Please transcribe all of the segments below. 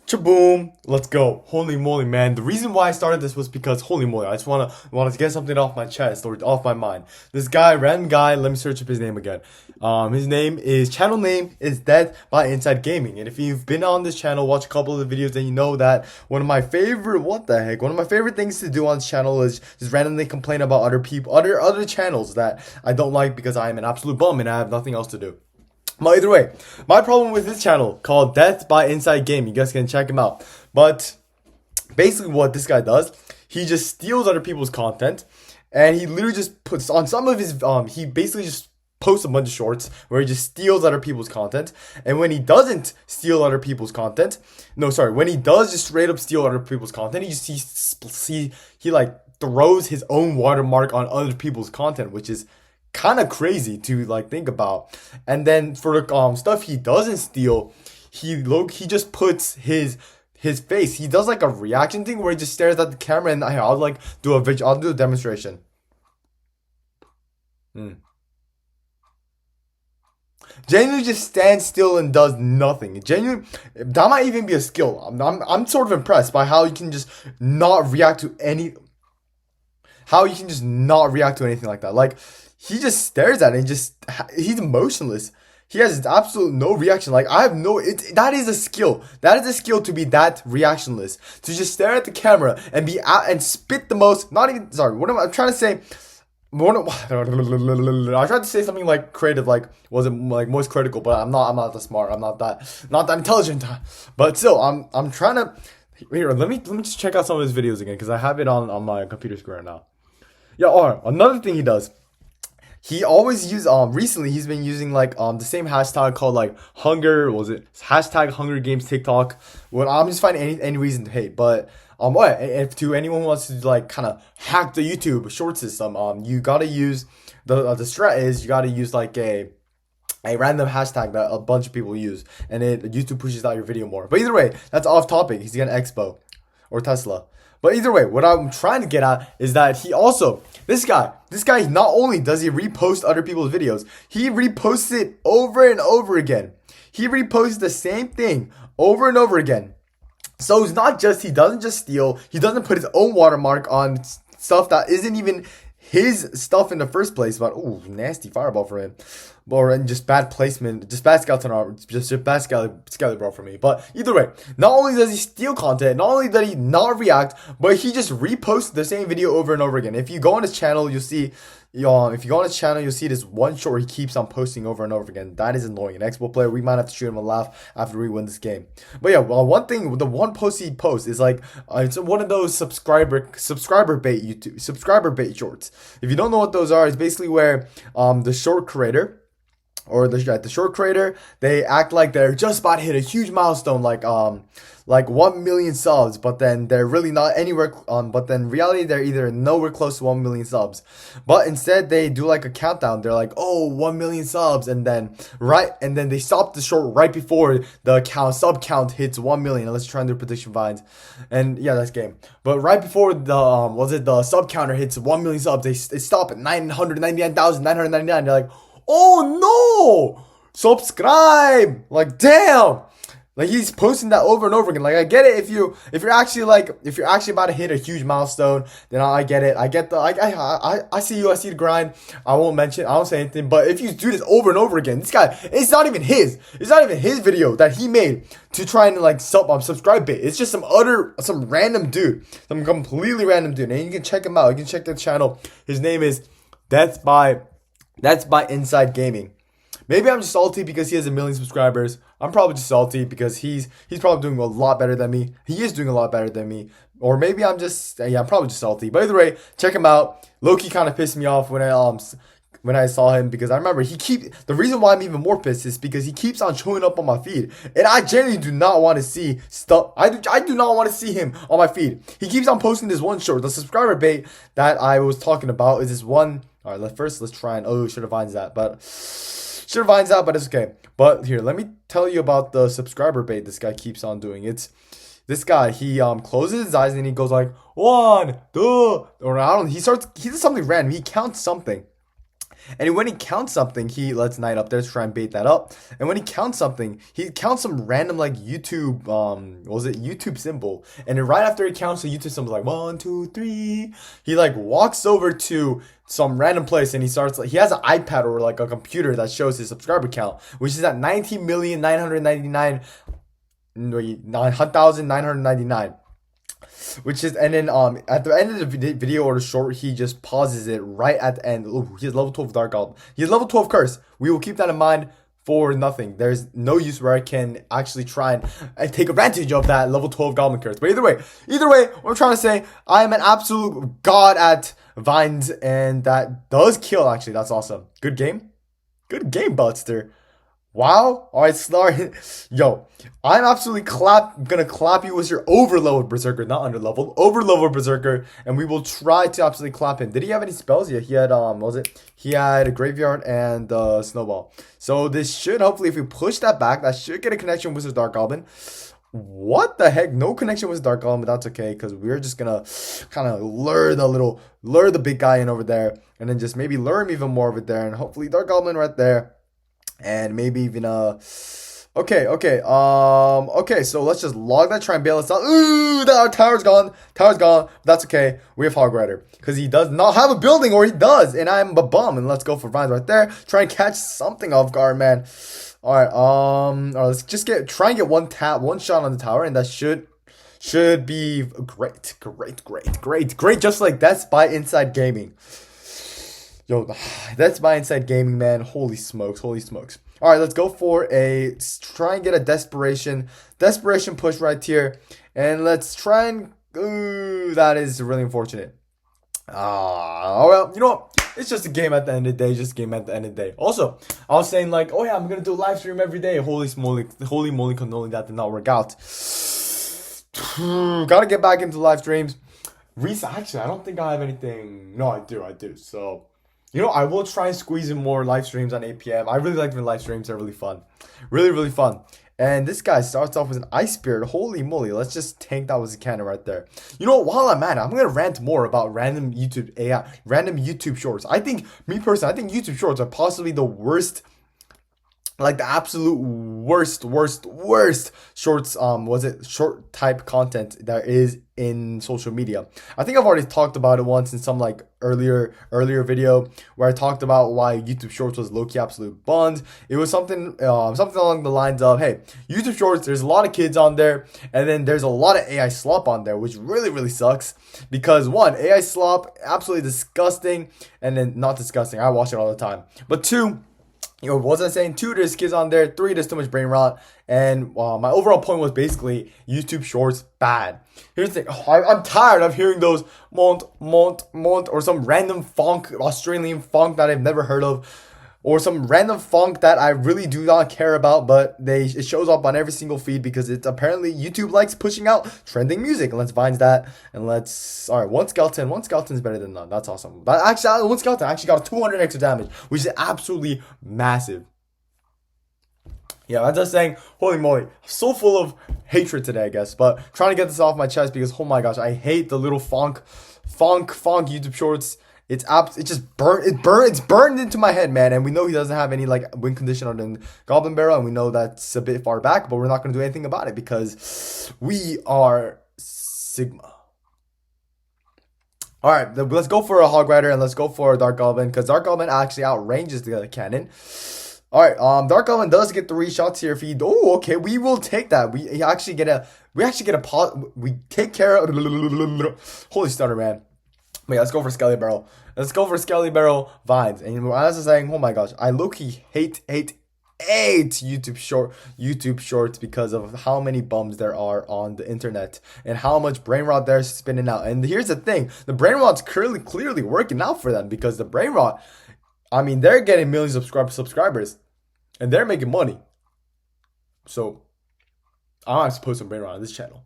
Chaboom! Let's go. Holy moly, man. The reason why I started this was because holy moly, I just wanted to get something off my chest or off my mind. This guy, random guy, let me search up his name again. His channel name is Death by Inside Gaming. And if you've been on this channel, watch a couple of the videos, then you know that one of my favorite things to do on this channel is just randomly complain about other people, other channels that I don't like because I am an absolute bum and I have nothing else to do. But either way, my problem with this channel called Death by Inside Gaming, you guys can check him out. But basically what this guy does, he just steals other people's content and he literally just puts on some of his, he basically just posts a bunch of shorts where he just steals other people's content. And when he doesn't steal other people's content, when he does just straight up steal other people's content, he like throws his own watermark on other people's content, which is kind of crazy to like think about. And then for the stuff he doesn't steal, he just puts his face. He does like a reaction thing where he just stares at the camera, and I'll do a demonstration. Genuinely just stands still and does nothing. Genuinely, that might even be a skill. I'm sort of impressed by how you can just not react to any. How you can just not react to anything like that. Like, he just stares at it and he's emotionless. He has absolute no reaction. Like, that is a skill. That is a skill to be that reactionless. To just stare at the camera and and spit the most, I'm trying to say, I tried to say something like creative, like, was it like most critical, but I'm not that smart. I'm not that intelligent. But still, I'm trying to, here, let me just check out some of his videos again, because I have it on my computer screen right now. Yeah, or another thing he does. He always recently he's been using like the same hashtag called like hashtag Hunger Games TikTok. Well, I'm just finding any reason to hate, but if to anyone who wants to like kind of hack the YouTube short system, you gotta use the strat is you gotta use like a random hashtag that a bunch of people use, and YouTube pushes out your video more. But either way, that's off topic. He's gonna Expo or Tesla. But either way, what I'm trying to get at is that this guy, not only does he repost other people's videos, he reposts it over and over again. He reposts the same thing over and over again. So it's not just, he doesn't just steal, he doesn't put his own watermark on stuff that isn't even his stuff in the first place. But ooh, nasty fireball for him. Or just bad placement, just bad skeleton armor, just bad skeleton bro for me. But either way, not only does he steal content, not only does he not react, but he just reposts the same video over and over again. If you go on his channel, you'll see this one short he keeps on posting over and over again. That is annoying. An Xbox player, we might have to shoot him a laugh after we win this game. But yeah, well, the one post he posts is like it's one of those subscriber bait shorts. If you don't know what those are, it's basically where the short creator, they act like they're just about to hit a huge milestone, like 1 million subs, but then they're really not anywhere, but then in reality they're either nowhere close to 1 million subs, but instead they do like a countdown. They're like, oh, 1 million subs, and then they stop the short right before the sub count hits 1 million. And let's try and do prediction vines, and yeah, that's game. But right before the sub counter hits 1 million subs, they stop at 999,999. They're like, oh no! Subscribe! Like, damn! Like, he's posting that over and over again. Like, I get it if you're actually about to hit a huge milestone, then I get it. I see you, I see the grind. I won't say anything. But if you do this over and over again, this guy, it's not even his video that he made to try and like subscribe bait. It's just some random dude. Some completely random dude. And you can check him out. You can check the channel. His name is That's by Inside Gaming. Maybe I'm just salty because he has 1 million subscribers. I'm probably just salty because he's probably doing a lot better than me. He is doing a lot better than me. Or maybe I'm probably just salty. But either way, check him out. Low-key kind of pissed me off when I saw him, because I remember the reason why I'm even more pissed is because he keeps on showing up on my feed, and I genuinely do not want to see stuff. I do not want to see him on my feed. He keeps on posting this one short. The subscriber bait that I was talking about is this one. All right, let's try and should have vines that, but it's okay. But here, let me tell you about the subscriber bait this guy keeps on doing. It's this guy. He closes his eyes and he goes like 1, 2, or I don't know. He does something random. He counts something. And when he counts something, he lets Knight up there to try and bait that up. And when he counts something, he counts some random like YouTube, what was it? YouTube symbol. And then right after he counts the YouTube symbol, like 1, 2, 3, he like walks over to some random place and he starts like he has an iPad or like a computer that shows his subscriber count, which is at 19,999,999. Which is, and then at the end of the video or the short, he just pauses it right at the end. Ooh, he has level 12 Dark Goblin. He has level 12 Curse. We will keep that in mind for nothing. There's no use where I can actually try and take advantage of that level 12 Goblin Curse. But either way, what I'm trying to say, I am an absolute god at vines, and that does kill, actually. That's awesome. Good game. Good game, Buster. Wow. Alright, Slar. Yo, I'm absolutely gonna clap you with your overleveled Berserker, not underleveled. Overleveled Berserker, and we will try to absolutely clap him. Did he have any spells? Yeah, he had what was it? He had a Graveyard and Snowball. So this should hopefully, if we push that back, that should get a connection with his Dark Goblin. What the heck? No connection with Dark Goblin, but that's okay, because we're just gonna kind of lure the big guy in over there, and then just maybe lure him even more over there, and hopefully Dark Goblin right there. And maybe even okay, so let's just log that, try and bail us out. Ooh, that tower's gone. That's okay. We have Hog Rider because he does not have a building, or he does, and I'm a bum. And let's go for vines right there. Try and catch something off guard, man. All right, let's just try and get one shot on the tower, and that should be great. Just like that's by Inside Gaming. Yo, that's my Inside Gaming, man. Holy smokes. All right, let's go for try and get a desperation push right here. And let's try and, ooh, that is really unfortunate. Well, you know what? It's just a game at the end of the day. Also, I was saying like, oh yeah, I'm going to do a live stream every day. Holy moly, cannoli, that did not work out. Gotta get back into live streams. Actually, I don't think I have anything. No, I do. So, you know, I will try and squeeze in more live streams on 8 p.m. I really like the live streams. They're really fun. Really fun. And this guy starts off with an Ice Spirit. Holy moly. Let's just tank that with a cannon right there. You know what? While I'm at it, I'm going to rant more about random YouTube shorts. I think YouTube shorts are possibly the worst, like the absolute worst shorts, short type content there is in social media. I think I've already talked about it once in some like earlier video where I talked about why YouTube Shorts was low-key absolute buns. It was something along the lines of, hey, YouTube Shorts, there's a lot of kids on there, and then there's a lot of AI slop on there, which really sucks, because one, AI slop, absolutely disgusting, and then not disgusting, I watch it all the time, but two, you know, what was I saying? 2, there's kids on there. 3, there's too much brain rot. And my overall point was basically YouTube Shorts bad. Here's the thing. I'm tired of hearing those mont, or some random Australian funk that I've never heard of. Or some random funk that I really do not care about, but it shows up on every single feed because it's apparently YouTube likes pushing out trending music. And let's find that, and alright, one skeleton is better than none. That's awesome. But actually, one skeleton actually got 200 extra damage, which is absolutely massive. Yeah, I'm just saying, holy moly, so full of hatred today, I guess. But trying to get this off my chest because, oh my gosh, I hate the little funk YouTube Shorts. It's burned into my head, man. And we know he doesn't have any like win condition other than Goblin Barrel, and we know that's a bit far back, but we're not gonna do anything about it because we are Sigma. Alright, let's go for a Hog Rider and let's go for a Dark Goblin, because Dark Goblin actually outranges the cannon. Alright, Dark Goblin does get 3 shots here if he, oh, okay, we will take that. We take care of, holy stutter, man. Wait, let's go for Skelly Barrel. Vines. And as I was saying, oh my gosh, I low-key hate YouTube Shorts because of how many bums there are on the internet and how much brain rot they're spinning out. And here's the thing, the brain rot's clearly working out for them, because the brain rot, I mean, they're getting millions of subscribers and they're making money. So I'm supposed to brain rot on this channel.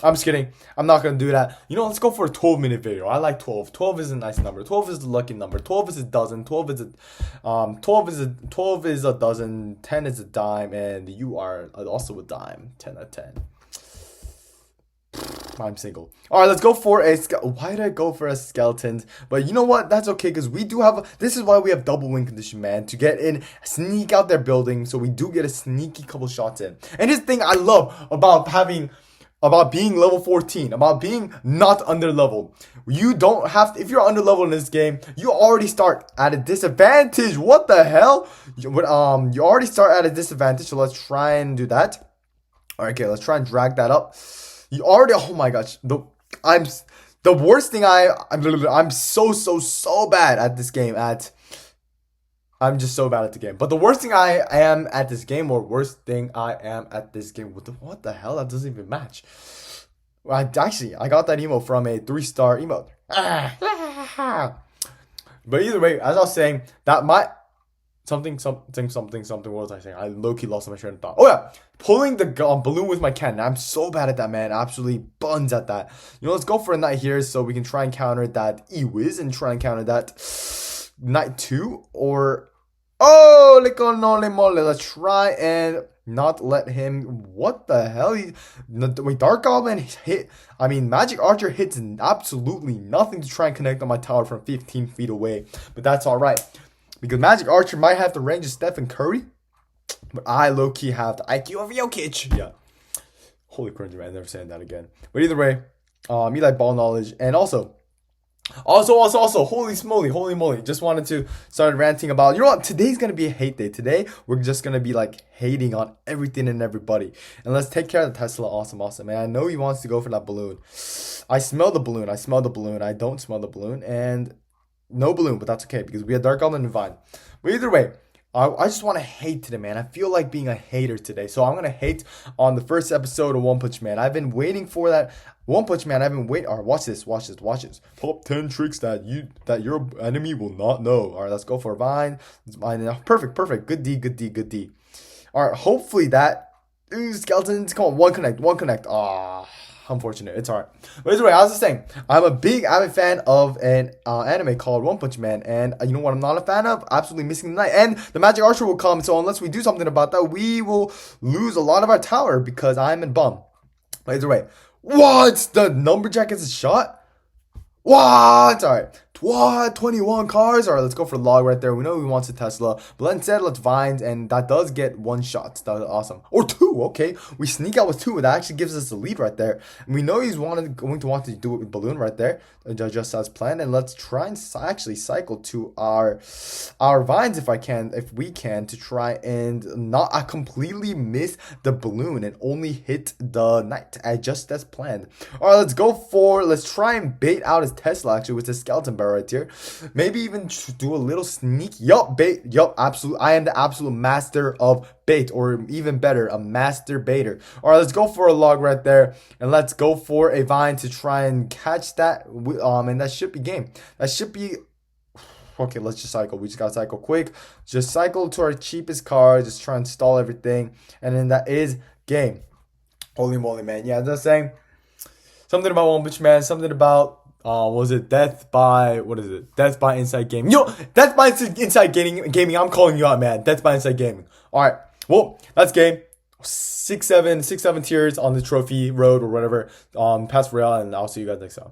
I'm just kidding. I'm not going to do that. You know, let's go for a 12-minute video. I like 12. 12 is a nice number. 12 is the lucky number. 12 is a dozen. 12 is a dozen. 10 is a dime. And you are also a dime. 10 out of 10. I'm single. All right, let's go for a. Why did I go for a skeleton? But you know what? That's okay because we do have. This is why we have double win condition, man. To get in, sneak out their building, so we do get a sneaky couple shots in. And this thing I love about being level 14, about being not under level. You don't have to, if you're under level in this game, you already start at a disadvantage. What the hell? You already start at a disadvantage. So let's try and do that. All right, okay, let's try and drag that up. You already, oh my gosh, the worst thing I'm so bad at this game I'm just so bad at the game. But the worst thing I am at this game, what the hell? That doesn't even match. I got that emote from a 3-star emote. But either way, as I was saying, that might something. What was I saying? I low-key lost my train of thought. Oh yeah, pulling the balloon with my cannon. I'm so bad at that, man. Absolutely buns at that. Let's go for a knight here so we can try and counter that E-Wiz and try and counter that knight 2 or let's try and not let him. What the hell? Dark Goblin hit. Magic Archer hits absolutely nothing to try and connect on my tower from 15 feet away. But that's all right. Because Magic Archer might have the range of Stephen Curry, but I low-key have the IQ of Jokic. Yeah. Holy cringe, man. Never saying that again. But either way, me like ball knowledge. And also, holy moly. Just wanted to start ranting about, you know what? Today's going to be a hate day. Today, we're just going to be like hating on everything and everybody. And let's take care of the Tesla. Awesome. Man, I know he wants to go for that balloon. I smell the balloon. I don't smell the balloon. And no balloon, but that's okay because we have Dark Goblin and Vine. But either way, I just want to hate today, man. I feel like being a hater today. So I'm going to hate on the first episode of One Punch Man. I've been waiting for that. One Punch Man, I've been waiting. All right, watch this. Top 10 tricks that your enemy will not know. All right, let's go for Vine. Perfect. Good D. All right, hopefully that. Skeletons, come on, one connect. Unfortunate. It's alright. But either way, I was just saying, I'm a big avid fan of an anime called One Punch Man. And you know what I'm not a fan of? Absolutely Missing the Night. And the Magic Archer will come. So unless we do something about that, we will lose a lot of our tower because I'm in bum. But either way, what? The Lumberjack gets a shot? What? Alright. What? 21 cars? Alright, let's go for log right there. We know he wants a Tesla. But instead, let's Vines. And that does get 1 shot. That's awesome. Or 2. Okay. We sneak out with 2. That actually gives us the lead right there. And we know he's going to want to do it with Balloon right there. Just as planned. And let's try and actually cycle to our Vines if we can. To try and not completely miss the Balloon. And only hit the Knight. Just as planned. Alright, let's try and bait out his Tesla actually with the Skeleton Barrel right here. Maybe even do a little sneak. Bait. Absolutely. I am the absolute master of bait, or even better, a master baiter. All right, let's go for a log right there, and let's go for a Vine to try and catch that. And that should be game. That should be. Okay, let's just cycle. We just gotta cycle quick. Just cycle to our cheapest car. Just try and stall everything, and then that is game. Holy moly, man! Yeah, just saying something about One Punch Man. Something about. Was it Death by Inside Gaming? Death by Inside Gaming. I'm calling you out, man. Death by Inside Gaming. All right. Well, that's game. 6-7 tiers on the trophy road or whatever. Past Royale, and I'll see you guys next time.